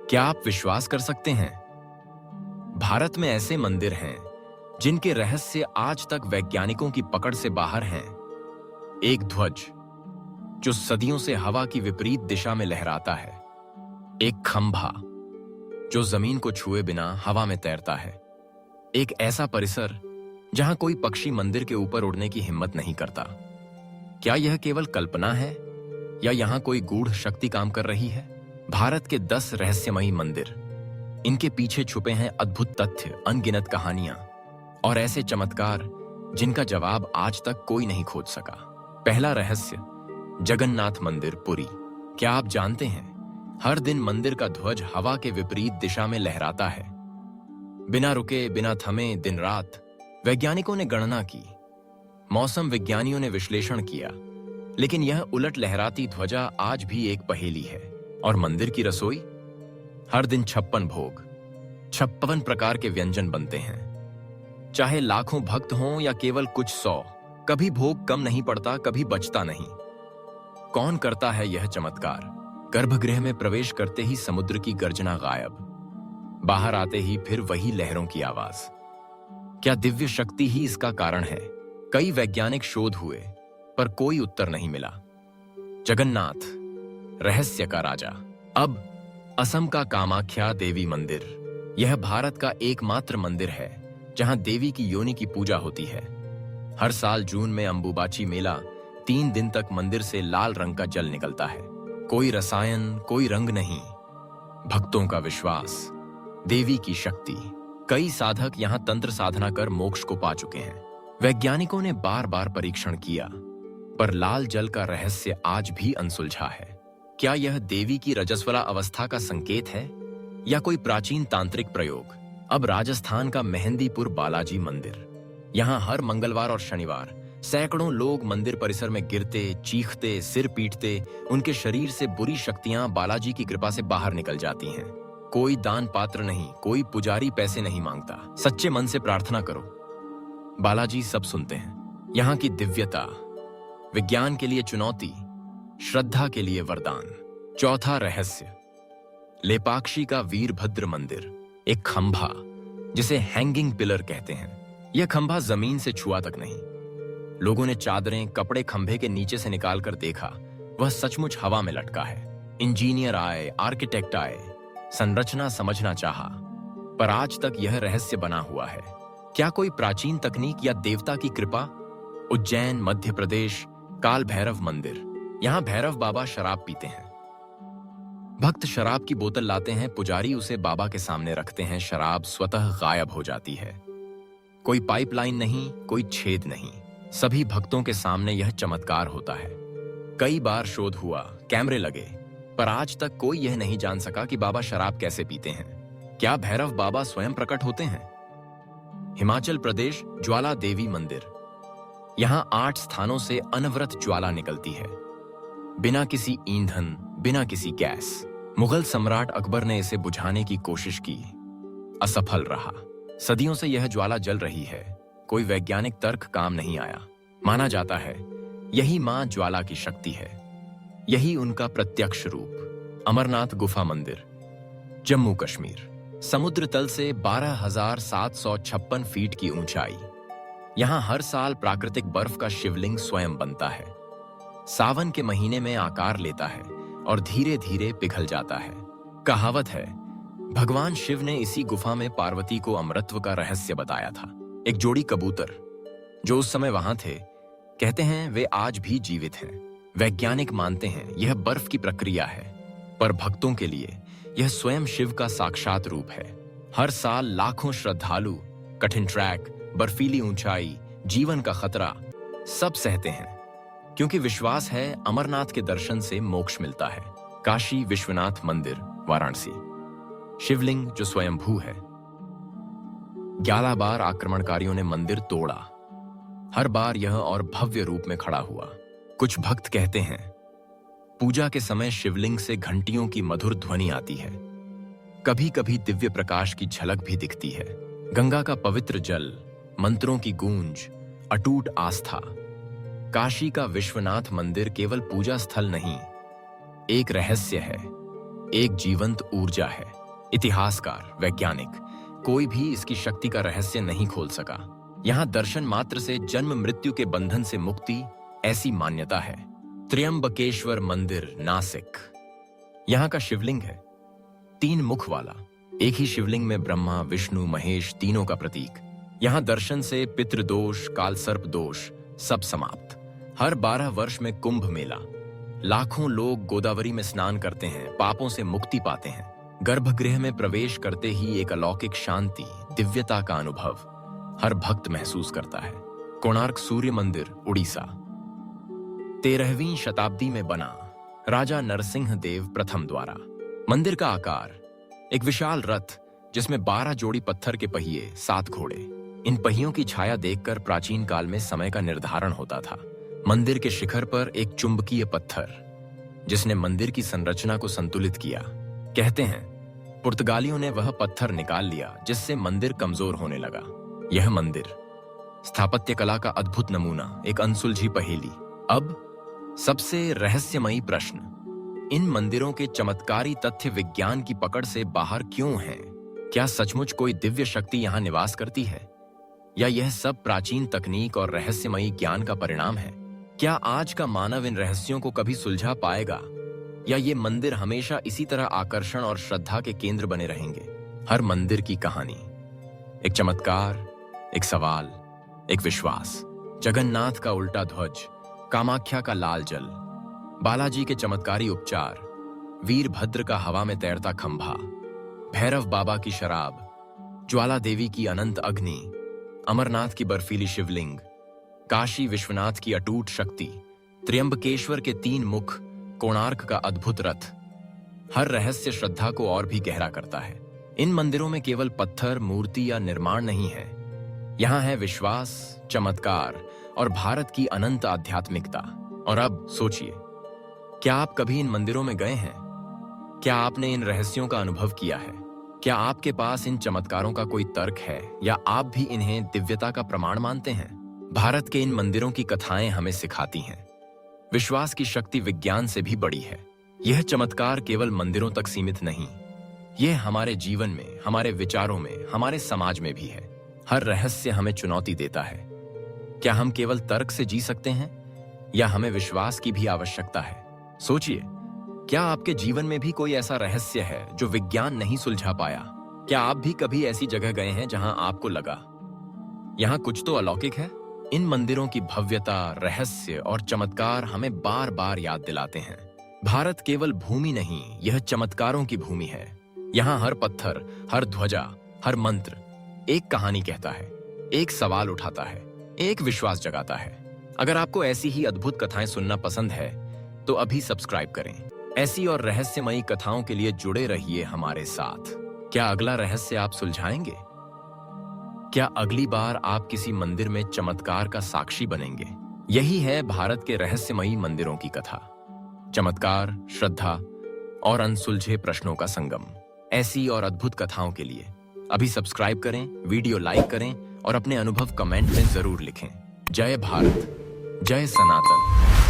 क्या आप विश्वास कर सकते हैं? भारत में ऐसे मंदिर हैं जिनके रहस्य आज तक वैज्ञानिकों की पकड़ से बाहर हैं। एक ध्वज जो सदियों से हवा की विपरीत दिशा में लहराता है। एक खंभा जो जमीन को छुए बिना हवा में तैरता है। एक ऐसा परिसर जहां कोई पक्षी मंदिर के ऊपर उड़ने की हिम्मत नहीं करता। क्या यह केवल कल्पना है या यहां कोई गूढ़ शक्ति काम कर रही है? भारत के 10 रहस्यमयी मंदिर, इनके पीछे छुपे हैं अद्भुत तथ्य, अनगिनत कहानियां और ऐसे चमत्कार जिनका जवाब आज तक कोई नहीं खोज सका। पहला रहस्य, जगन्नाथ मंदिर, पुरी। क्या आप जानते हैं, हर दिन मंदिर का ध्वज हवा के विपरीत दिशा में लहराता है, बिना रुके, बिना थमे, दिन रात। वैज्ञानिकों ने गणना की, मौसम विज्ञानियों ने विश्लेषण किया, लेकिन यह उलट लहराती ध्वजा आज भी एक पहेली है। और मंदिर की रसोई, हर दिन 56 भोग, 56 प्रकार के व्यंजन बनते हैं। चाहे लाखों भक्त हों या केवल कुछ 100, कभी भोग कम नहीं पड़ता, कभी बचता नहीं। कौन करता है यह चमत्कार? गर्भगृह में प्रवेश करते ही समुद्र की गर्जना गायब, बाहर आते ही फिर वही लहरों की आवाज। क्या दिव्य शक्ति ही इसका कारण है? कई वैज्ञानिक शोध हुए पर कोई उत्तर नहीं मिला। जगन्नाथ, रहस्य का राजा। अब असम का कामाख्या देवी मंदिर। यह भारत का एकमात्र मंदिर है जहां देवी की योनि की पूजा होती है। हर साल जून में अंबुबाची मेला, 3 दिन तक मंदिर से लाल रंग का जल निकलता है। कोई रसायन, कोई रंग नहीं, भक्तों का विश्वास, देवी की शक्ति। कई साधक यहां तंत्र साधना कर मोक्ष को पा चुके हैं। वैज्ञानिकों ने बार बार परीक्षण किया, पर लाल जल का रहस्य आज भी अनसुलझा है। क्या यह देवी की रजस्वला अवस्था का संकेत है या कोई प्राचीन तांत्रिक प्रयोग? अब राजस्थान का मेहंदीपुर बालाजी मंदिर। यहां हर मंगलवार और शनिवार सैकड़ों लोग मंदिर परिसर में गिरते, चीखते, सिर पीटते, उनके शरीर से बुरी शक्तियां बालाजी की कृपा से बाहर निकल जाती हैं। कोई दान पात्र नहीं, कोई पुजारी पैसे नहीं मांगता। सच्चे मन से प्रार्थना करो, बालाजी सब सुनते हैं। यहां की दिव्यता, विज्ञान के लिए चुनौती, श्रद्धा के लिए वरदान। चौथा रहस्य, लेपाक्षी का वीरभद्र मंदिर। एक खंभा जिसे हैंगिंग पिलर कहते हैं। यह खंभा जमीन से छुआ तक नहीं। लोगों ने चादरें, कपड़े खंभे के नीचे से निकालकर देखा, वह सचमुच हवा में लटका है। इंजीनियर आए, आर्किटेक्ट आए, संरचना समझना चाहा, पर आज तक यह रहस्य बना हुआ है। क्या कोई प्राचीन तकनीक या देवता की कृपा? उज्जैन, मध्य प्रदेश, काल भैरव मंदिर। यहां भैरव बाबा शराब पीते हैं। भक्त शराब की बोतल लाते हैं, पुजारी उसे बाबा के सामने रखते हैं, शराब स्वतः गायब हो जाती है। कोई पाइपलाइन नहीं, कोई छेद नहीं, सभी भक्तों के सामने यह चमत्कार होता है। कई बार शोध हुआ, कैमरे लगे, पर आज तक कोई यह नहीं जान सका कि बाबा शराब कैसे पीते हैं। क्या भैरव बाबा स्वयं प्रकट होते हैं? हिमाचल प्रदेश, ज्वाला देवी मंदिर। यहां 8 स्थानों से अनवरत ज्वाला निकलती है, बिना किसी ईंधन, बिना किसी गैस। मुगल सम्राट अकबर ने इसे बुझाने की कोशिश की, असफल रहा। सदियों से यह ज्वाला जल रही है, कोई वैज्ञानिक तर्क काम नहीं आया। माना जाता है यही मां ज्वाला की शक्ति है, यही उनका प्रत्यक्ष रूप। अमरनाथ गुफा मंदिर, जम्मू कश्मीर। समुद्र तल से 12,756 फीट की ऊंचाई। यहां हर साल प्राकृतिक बर्फ का शिवलिंग स्वयं बनता है। सावन के महीने में आकार लेता है और धीरे धीरे पिघल जाता है। कहावत है, भगवान शिव ने इसी गुफा में पार्वती को अमरत्व का रहस्य बताया था। एक जोड़ी कबूतर जो उस समय वहां थे, कहते हैं वे आज भी जीवित हैं। वैज्ञानिक मानते हैं यह बर्फ की प्रक्रिया है, पर भक्तों के लिए यह स्वयं शिव का साक्षात रूप है। हर साल लाखों श्रद्धालु कठिन ट्रैक, बर्फीली ऊंचाई, जीवन का खतरा सब सहते हैं, क्योंकि विश्वास है अमरनाथ के दर्शन से मोक्ष मिलता है। काशी विश्वनाथ मंदिर, वाराणसी। शिवलिंग जो स्वयंभू है। 11 बार आक्रमणकारियों ने मंदिर तोड़ा, हर बार यह और भव्य रूप में खड़ा हुआ। कुछ भक्त कहते हैं पूजा के समय शिवलिंग से घंटियों की मधुर ध्वनि आती है, कभी कभी दिव्य प्रकाश की झलक भी दिखती है। गंगा का पवित्र जल, मंत्रों की गूंज, अटूट आस्था। काशी का विश्वनाथ मंदिर केवल पूजा स्थल नहीं, एक रहस्य है। एक जीवंत ऊर्जा है। इतिहासकार, वैज्ञानिक, कोई भी इसकी शक्ति का रहस्य नहीं खोल सका। यहाँ दर्शन मात्र से जन्म मृत्यु के बंधन से मुक्ति, ऐसी मान्यता है। त्र्यंबकेश्वर मंदिर, नासिक। यहाँ का शिवलिंग है 3 मुख वाला। एक ही शिवलिंग में ब्रह्मा, विष्णु, महेश तीनों का प्रतीक। यहाँ दर्शन से पितृदोष, कालसर्प दोष सब समाप्त। हर 12 वर्ष में कुंभ मेला। लाखों लोग गोदावरी में स्नान करते हैं, पापों से मुक्ति पाते हैं। गर्भगृह में प्रवेश करते ही एक अलौकिक शांति, दिव्यता का अनुभव हर भक्त महसूस करता है। कोणार्क सूर्य मंदिर, उड़ीसा। 13वीं शताब्दी में बना, राजा नरसिंह देव प्रथम द्वारा। मंदिर का आकार एक विशाल रथ, जिसमें 12 जोड़ी पत्थर के पहिए, 7 घोड़े। इन पहियों की छाया देखकर प्राचीन काल में समय का निर्धारण होता था। मंदिर के शिखर पर एक चुंबकीय पत्थर, जिसने मंदिर की संरचना को संतुलित किया। कहते हैं पुर्तगालियों ने वह पत्थर निकाल लिया, जिससे मंदिर कमजोर होने लगा। यह मंदिर स्थापत्य कला का अद्भुत नमूना, एक अनसुलझी पहेली। अब सबसे रहस्यमयी प्रश्न, इन मंदिरों के चमत्कारी तथ्य विज्ञान की पकड़ से बाहर क्यों हैं? क्या सचमुच कोई दिव्य शक्ति यहाँ निवास करती है, या यह सब प्राचीन तकनीक और रहस्यमयी ज्ञान का परिणाम है? क्या आज का मानव इन रहस्यों को कभी सुलझा पाएगा, या ये मंदिर हमेशा इसी तरह आकर्षण और श्रद्धा के केंद्र बने रहेंगे? हर मंदिर की कहानी, एक चमत्कार, एक सवाल, एक विश्वास। जगन्नाथ का उल्टा ध्वज, कामाख्या का लाल जल, बालाजी के चमत्कारी उपचार, वीरभद्र का हवा में तैरता खंभा, भैरव बाबा की शराब, ज्वाला देवी की अनंत अग्नि, अमरनाथ की बर्फीली शिवलिंग, काशी विश्वनाथ की अटूट शक्ति, त्र्यंबकेश्वर के 3 मुख, कोणार्क का अद्भुत रथ। हर रहस्य श्रद्धा को और भी गहरा करता है। इन मंदिरों में केवल पत्थर, मूर्ति या निर्माण नहीं है। यहाँ है विश्वास, चमत्कार और भारत की अनंत आध्यात्मिकता। और अब सोचिए, क्या आप कभी इन मंदिरों में गए हैं? क्या आपने इन रहस्यों का अनुभव किया है? क्या आपके पास इन चमत्कारों का कोई तर्क है, या आप भी इन्हें दिव्यता का प्रमाण मानते हैं? भारत के इन मंदिरों की कथाएं हमें सिखाती हैं, विश्वास की शक्ति विज्ञान से भी बड़ी है। यह चमत्कार केवल मंदिरों तक सीमित नहीं, यह हमारे जीवन में, हमारे विचारों में, हमारे समाज में भी है। हर रहस्य हमें चुनौती देता है। क्या हम केवल तर्क से जी सकते हैं, या हमें विश्वास की भी आवश्यकता है? सोचिए, क्या आपके जीवन में भी कोई ऐसा रहस्य है जो विज्ञान नहीं सुलझा पाया? क्या आप भी कभी ऐसी जगह गए हैं जहां आपको लगा, यहां कुछ तो अलौकिक है? इन मंदिरों की भव्यता, रहस्य और चमत्कार हमें बार बार याद दिलाते हैं, भारत केवल भूमि नहीं, यह चमत्कारों की भूमि है। यहाँ हर पत्थर, हर ध्वजा, हर मंत्र एक कहानी कहता है, एक सवाल उठाता है, एक विश्वास जगाता है। अगर आपको ऐसी ही अद्भुत कथाएं सुनना पसंद है, तो अभी सब्सक्राइब करें। ऐसी और रहस्यमयी कथाओं के लिए जुड़े रहिए हमारे साथ। क्या अगला रहस्य आप सुलझाएंगे? क्या अगली बार आप किसी मंदिर में चमत्कार का साक्षी बनेंगे? यही है भारत के रहस्यमयी मंदिरों की कथा, चमत्कार, श्रद्धा और अनसुलझे प्रश्नों का संगम। ऐसी और अद्भुत कथाओं के लिए अभी सब्सक्राइब करें, वीडियो लाइक करें और अपने अनुभव कमेंट में जरूर लिखें। जय भारत, जय सनातन।